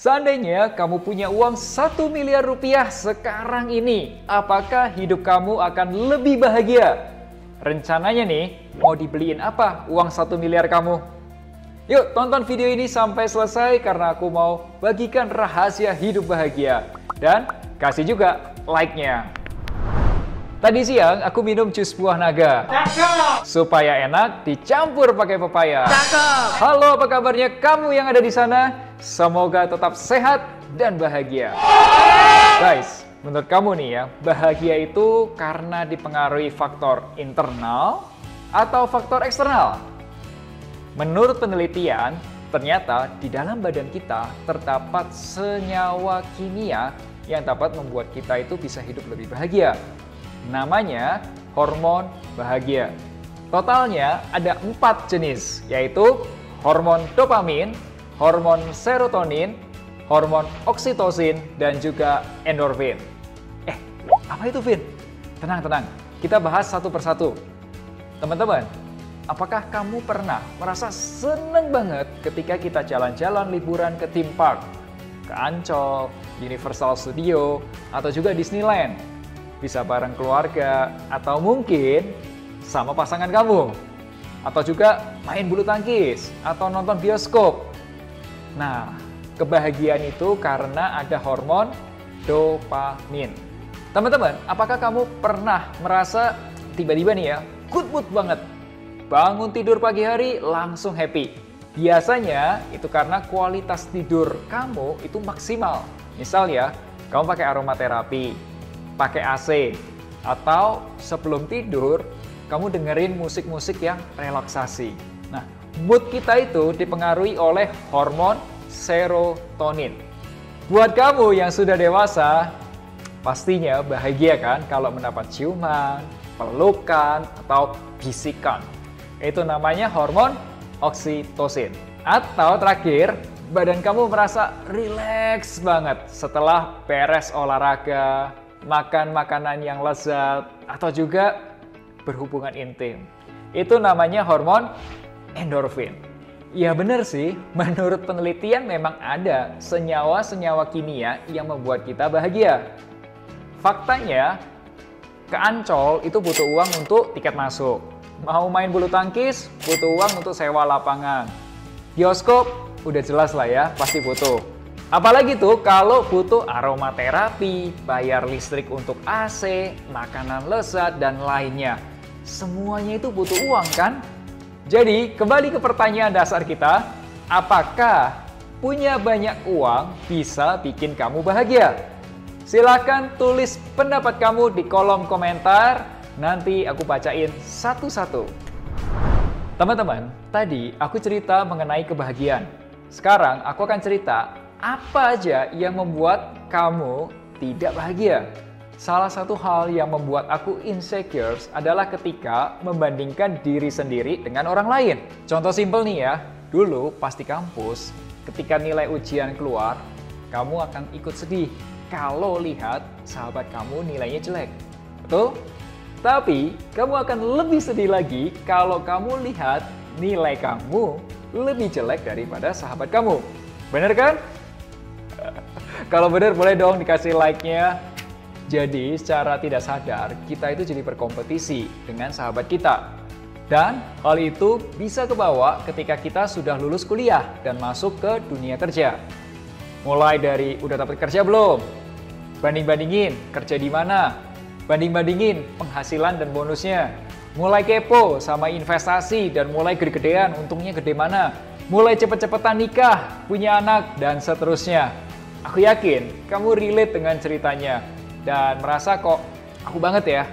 Seandainya kamu punya uang 1 miliar rupiah sekarang ini, apakah hidup kamu akan lebih bahagia? Rencananya nih, mau dibeliin apa uang 1 miliar kamu? Yuk tonton video ini sampai selesai karena aku mau bagikan rahasia hidup bahagia. Dan kasih juga like-nya. Tadi siang aku minum jus buah naga. Cakep! Supaya enak dicampur pakai pepaya. Cakep! Halo, apa kabarnya kamu yang ada di sana? Semoga tetap sehat dan bahagia. Guys, menurut kamu nih ya, bahagia itu karena dipengaruhi faktor internal atau faktor eksternal? Menurut penelitian, ternyata di dalam badan kita terdapat senyawa kimia yang dapat membuat kita itu bisa hidup lebih bahagia. Namanya hormon bahagia. Totalnya ada 4 jenis, yaitu hormon dopamin, hormon serotonin, hormon oksitosin, dan juga endorfin. Apa itu, Vin? Tenang, kita bahas satu persatu. Teman-teman, apakah kamu pernah merasa seneng banget ketika kita jalan-jalan liburan ke theme park? Ke Ancol, Universal Studio, atau juga Disneyland? Bisa bareng keluarga, atau mungkin sama pasangan kamu. Atau juga main bulu tangkis, atau nonton bioskop. Nah, kebahagiaan itu karena ada hormon dopamin. Teman-teman, apakah kamu pernah merasa tiba-tiba nih ya, good mood banget? Bangun tidur pagi hari langsung happy. Biasanya itu karena kualitas tidur kamu itu maksimal. Misal ya, kamu pakai aromaterapi, pakai AC, atau sebelum tidur kamu dengerin musik-musik yang relaksasi. Nah, mood kita itu dipengaruhi oleh hormon serotonin. Buat kamu yang sudah dewasa, pastinya bahagia kan kalau mendapat ciuman, pelukan, atau bisikan. Itu namanya hormon oksitosin. Atau terakhir, badan kamu merasa rileks banget setelah beres olahraga, makan makanan yang lezat, atau juga berhubungan intim. Itu namanya hormon endorfin. Ya benar sih, menurut penelitian memang ada senyawa-senyawa kimia yang membuat kita bahagia. Faktanya, ke Ancol itu butuh uang untuk tiket masuk. Mau main bulu tangkis, butuh uang untuk sewa lapangan. Bioskop, udah jelas lah ya, pasti butuh. Apalagi tuh kalau butuh aromaterapi, bayar listrik untuk AC, makanan lezat, dan lainnya. Semuanya itu butuh uang kan? Jadi kembali ke pertanyaan dasar kita, apakah punya banyak uang bisa bikin kamu bahagia? Silahkan tulis pendapat kamu di kolom komentar, nanti aku bacain satu-satu. Teman-teman, tadi aku cerita mengenai kebahagiaan. Sekarang aku akan cerita apa aja yang membuat kamu tidak bahagia. Salah satu hal yang membuat aku insecure adalah ketika membandingkan diri sendiri dengan orang lain. Contoh simpel nih ya, dulu pas di kampus, ketika nilai ujian keluar, kamu akan ikut sedih kalau lihat sahabat kamu nilainya jelek. Betul? Tapi, kamu akan lebih sedih lagi kalau kamu lihat nilai kamu lebih jelek daripada sahabat kamu. Bener kan? Kalau bener boleh dong dikasih like-nya. Jadi secara tidak sadar kita itu jadi berkompetisi dengan sahabat kita. Dan hal itu bisa kebawa ketika kita sudah lulus kuliah dan masuk ke dunia kerja. Mulai dari udah dapat kerja belum? Banding-bandingin kerja di mana? Banding-bandingin penghasilan dan bonusnya. Mulai kepo sama investasi dan mulai gede-gedean untungnya gede mana. Mulai cepet-cepetan nikah, punya anak, dan seterusnya. Aku yakin kamu relate dengan ceritanya dan merasa kok aku banget ya.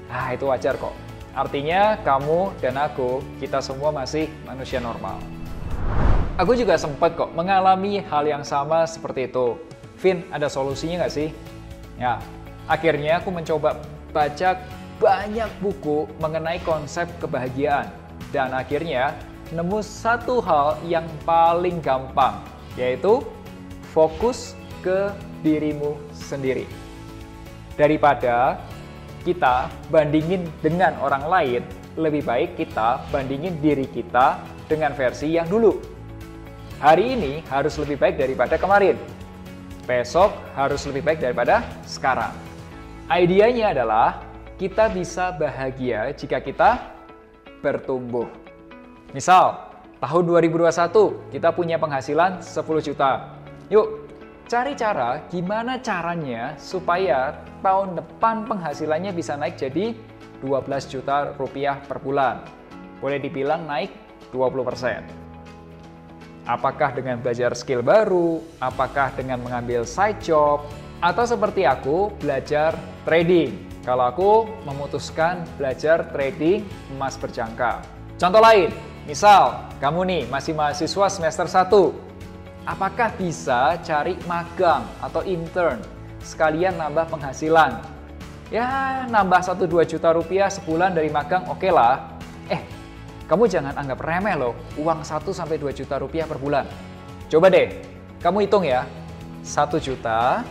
Nah, itu wajar kok. Artinya kamu dan aku, kita semua masih manusia normal. Aku juga sempat kok mengalami hal yang sama seperti itu. Vin, ada solusinya nggak sih? Ya, akhirnya aku mencoba baca banyak buku mengenai konsep kebahagiaan. Dan akhirnya nemu satu hal yang paling gampang, yaitu fokus ke dirimu sendiri. Daripada kita bandingin dengan orang lain, lebih baik kita bandingin diri kita dengan versi yang dulu. Hari ini harus lebih baik daripada kemarin. Besok harus lebih baik daripada sekarang. Idenya adalah kita bisa bahagia jika kita bertumbuh. Misal, tahun 2021 kita punya penghasilan 10 juta. Yuk, cari cara gimana caranya supaya tahun depan penghasilannya bisa naik jadi 12 juta rupiah per bulan. Boleh dibilang naik 20%. Apakah dengan belajar skill baru, apakah dengan mengambil side job, atau seperti aku belajar trading. Kalau aku memutuskan belajar trading emas berjangka. Contoh lain, misal kamu nih masih mahasiswa semester 1. Apakah bisa cari magang atau intern sekalian nambah penghasilan? Ya, nambah 1-2 juta rupiah sebulan dari magang oke lah. Kamu jangan anggap remeh loh, uang 1-2 juta rupiah per bulan. Coba deh, kamu hitung ya, 1 juta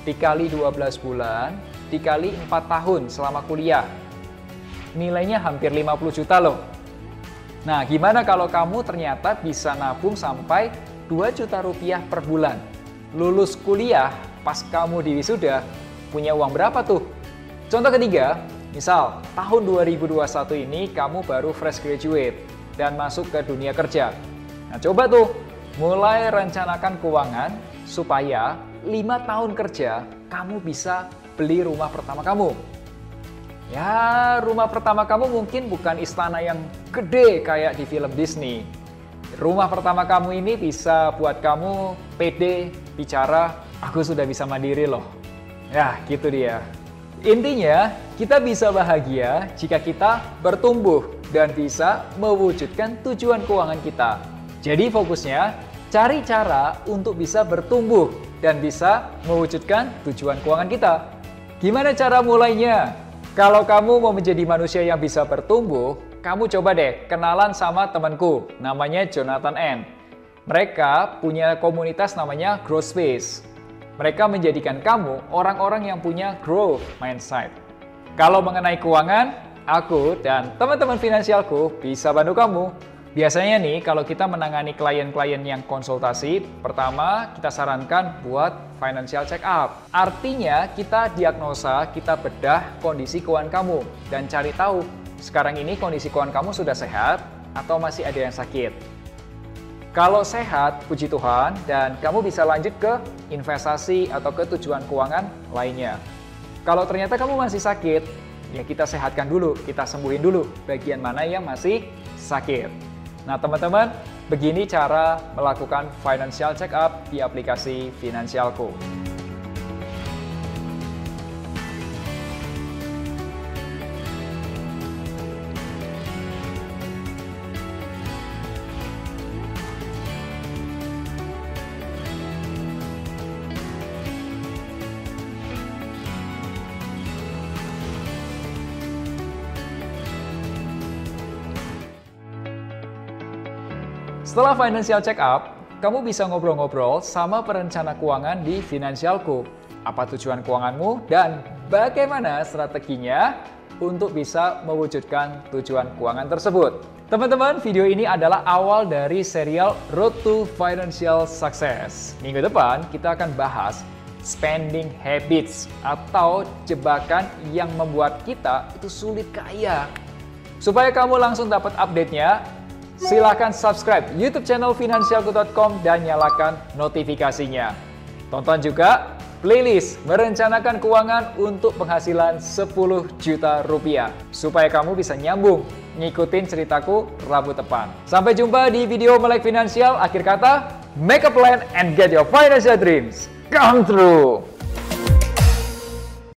dikali 12 bulan, dikali 4 tahun selama kuliah. Nilainya hampir 50 juta loh. Nah, gimana kalau kamu ternyata bisa nabung sampai 2 juta rupiah per bulan? Lulus kuliah, pas kamu di wisuda, punya uang berapa tuh? Contoh ketiga, misal tahun 2021 ini kamu baru fresh graduate dan masuk ke dunia kerja. Nah, coba tuh mulai rencanakan keuangan supaya 5 tahun kerja kamu bisa beli rumah pertama kamu. Ya, rumah pertama kamu mungkin bukan istana yang gede kayak di film Disney. Rumah pertama kamu ini bisa buat kamu pede bicara, aku sudah bisa mandiri loh. Ya, gitu dia. Intinya, kita bisa bahagia jika kita bertumbuh dan bisa mewujudkan tujuan keuangan kita. Jadi fokusnya, cari cara untuk bisa bertumbuh dan bisa mewujudkan tujuan keuangan kita. Gimana cara mulainya? Kalau kamu mau menjadi manusia yang bisa bertumbuh, kamu coba deh kenalan sama temanku, namanya Jonathan N. Mereka punya komunitas namanya Growth Space. Mereka menjadikan kamu orang-orang yang punya growth mindset. Kalau mengenai keuangan, aku dan teman-teman finansialku bisa bantu kamu. Biasanya nih, kalau kita menangani klien-klien yang konsultasi, pertama kita sarankan buat financial check up. Artinya kita diagnosa, kita bedah kondisi keuangan kamu dan cari tahu sekarang ini kondisi keuangan kamu sudah sehat atau masih ada yang sakit. Kalau sehat, puji Tuhan, dan kamu bisa lanjut ke investasi atau ke tujuan keuangan lainnya. Kalau ternyata kamu masih sakit, ya kita sehatkan dulu, kita sembuhin dulu bagian mana yang masih sakit. Nah teman-teman, begini cara melakukan financial check up di aplikasi Finansialku. Setelah financial check up, kamu bisa ngobrol-ngobrol sama perencana keuangan di Finansialku. Apa tujuan keuanganmu dan bagaimana strateginya untuk bisa mewujudkan tujuan keuangan tersebut. Teman-teman, video ini adalah awal dari serial Road to Financial Success. Minggu depan kita akan bahas spending habits atau jebakan yang membuat kita itu sulit kaya. Supaya kamu langsung dapat update-nya, silakan subscribe YouTube channel finansialku.com dan nyalakan notifikasinya. Tonton juga playlist merencanakan keuangan untuk penghasilan 10 juta rupiah. Supaya kamu bisa nyambung ngikutin ceritaku Rabu depan. Sampai jumpa di video Melek Finansial. Akhir kata, make a plan and get your financial dreams come true.